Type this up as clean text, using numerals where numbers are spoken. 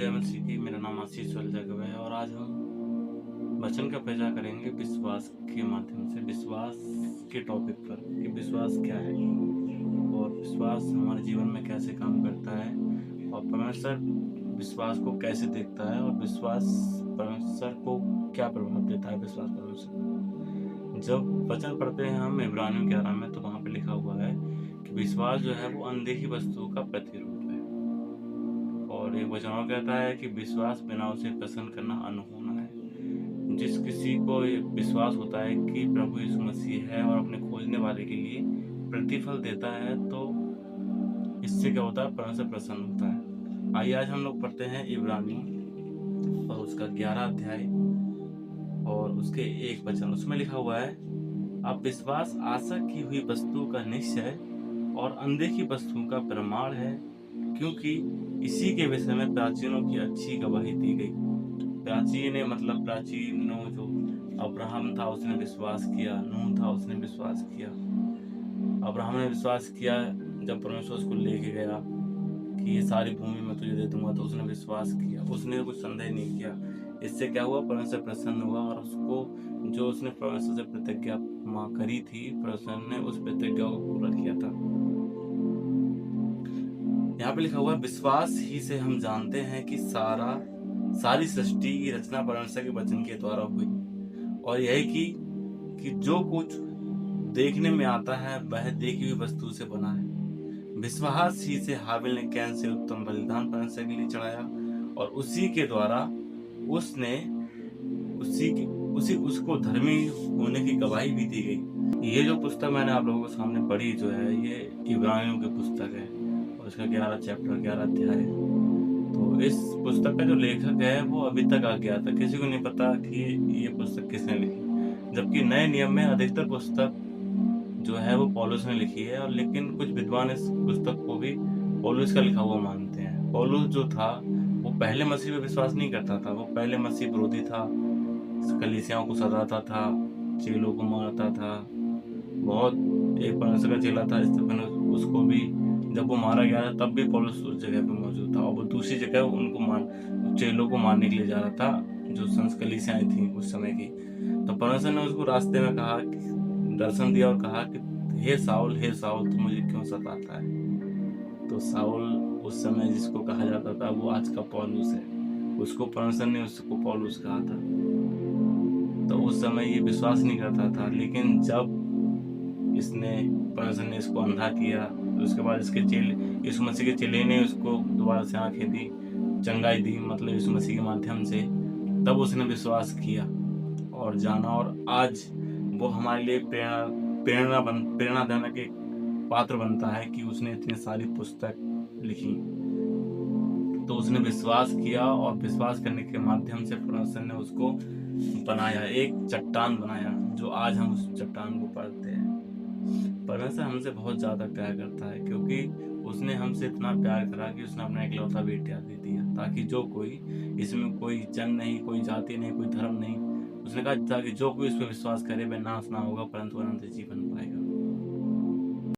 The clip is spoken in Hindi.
जय मसीह की। मेरा नाम आशीष वल्लभ है और आज हम वचन का प्रचार करेंगे विश्वास के माध्यम से, विश्वास के टॉपिक पर कि विश्वास क्या है और विश्वास हमारे जीवन में कैसे काम करता है और परमेश्वर विश्वास को कैसे देखता है और विश्वास परमेश्वर को क्या प्रभाव देता है। विश्वास परमेश्वर, जब वचन पढ़ते हैं हम इब्रानियों 11 में, तो वहाँ पे लिखा हुआ है कि विश्वास जो है वो अनदेखी वस्तुओं का प्रतिरूप है। और एक वचन और कहता है कि विश्वास बिना उसे प्रसन्न करना अनहोना है। जिस किसी को ये विश्वास होता है कि प्रभु यीशु मसीह है और अपने खोजने वाले के लिए प्रतिफल देता है, तो इससे क्या होता है, परमेश्वर प्रसन्न होता है। आइए आज हम लोग पढ़ते हैं इब्रानियों और उसका 11 अध्याय और उसके 1 वचन। उसमें लिखा हुआ है, अब विश्वास आशा की हुई वस्तु का निश्चय और अनदेखी वस्तुओं का प्रमाण है, क्योंकि इसी के विषय में प्राचीनों की अच्छी गवाही दी गई। प्राचीनों जो अब्राहम था उसने विश्वास किया, नूह था उसने विश्वास किया। अब्राहम ने विश्वास किया जब परमेश्वर उसको लेके गया कि ये सारी भूमि मैं तुझे दे दूंगा, तो उसने विश्वास किया, उसने कुछ संदेह नहीं किया। इससे क्या हुआ, परमेश्वर प्रसन्न हुआ और उसको जो उसने परमेश्वर से प्रतिज्ञा करी थी, परमेश्वर ने उस प्रतिज्ञा को पूरा किया था। यहाँ पे लिखा हुआ है, विश्वास ही से हम जानते हैं कि सारी सृष्टि की रचना परमेश्वर के वचन के द्वारा हुई, और यही कि जो कुछ देखने में आता है वह देखी हुई वस्तु से बना है। विश्वास ही से हाबिल ने कैन से उत्तम बलिदान परमेश्वर के लिए चढ़ाया, और उसी के द्वारा उसको धर्मी होने की गवाही भी दी गई। ये जो पुस्तक मैंने आप लोगों के सामने पढ़ी जो है, ये इब्रानियों की पुस्तक है और इसका 11 चैप्टर 11 अध्याय। तो इस पुस्तक का जो लेखक है वो अभी तक अज्ञात है, किसी को नहीं पता कि ये पुस्तक किसने लिखी। जबकि नए नियम में अधिकतर पुस्तक जो है वो पौलुस ने लिखी है, और लेकिन कुछ विद्वान इस पुस्तक को भी पौलुस का लिखा हुआ मानते हैं। पौलुस जो था वो पहले मसीह पे विश्वास नहीं करता था, वो पहले मसीह विरोधी था, कलीसियाओं को सताता था, चेलों को मारता था। बहुत एक परमेश्वर का चेला था स्तिफनुस, उसको भी जब वो मारा गया था तब भी पौलुस उस जगह पे मौजूद था, और वो दूसरी जगह उनको चेलों को मारने के लिए जा रहा था जो संस्कलीसियाएं थी उस समय की। तो परमेश्वर ने उसको रास्ते में कहा, दर्शन दिया और कहा कि हे साउल तू मुझे क्यों सताता है। तो साउल उस समय जिसको कहा जाता था वो आज का पौलुस है, उसको परमेश्वर ने उसको पौलुस कहा था। तो उस समय ये विश्वास नहीं करता था, लेकिन जब परमेश्वर ने इसको अंधा किया, तो उसके बाद यीशु मसीह के चेले ने उसको दोबारा से आंखें दी, चंगाई दी, मतलब यीशु मसीह के माध्यम से, तब उसने विश्वास किया और जाना, और आज वो हमारे लिए प्रेरणादायक एक पात्र बनता है कि उसने इतनी सारी पुस्तक लिखी। तो उसने विश्वास किया और विश्वास करने के माध्यम से परमेश्वर ने उसको बनाया, एक चट्टान बनाया, जो आज हम उस चट्टान को पढ़ते हैं। परमेश्वर हमसे बहुत ज्यादा प्यार करता है, क्योंकि उसने हमसे इतना प्यार करा कि उसने अपना इकलौता बेटा दे दिया, ताकि जो कोई, इसमें कोई जन नहीं, कोई जाति नहीं, कोई धर्म नहीं, उसने कहा ताकि जो कोई इस पर विश्वास करे वह नाश ना होगा परंतु अनंत जीवन पाएगा।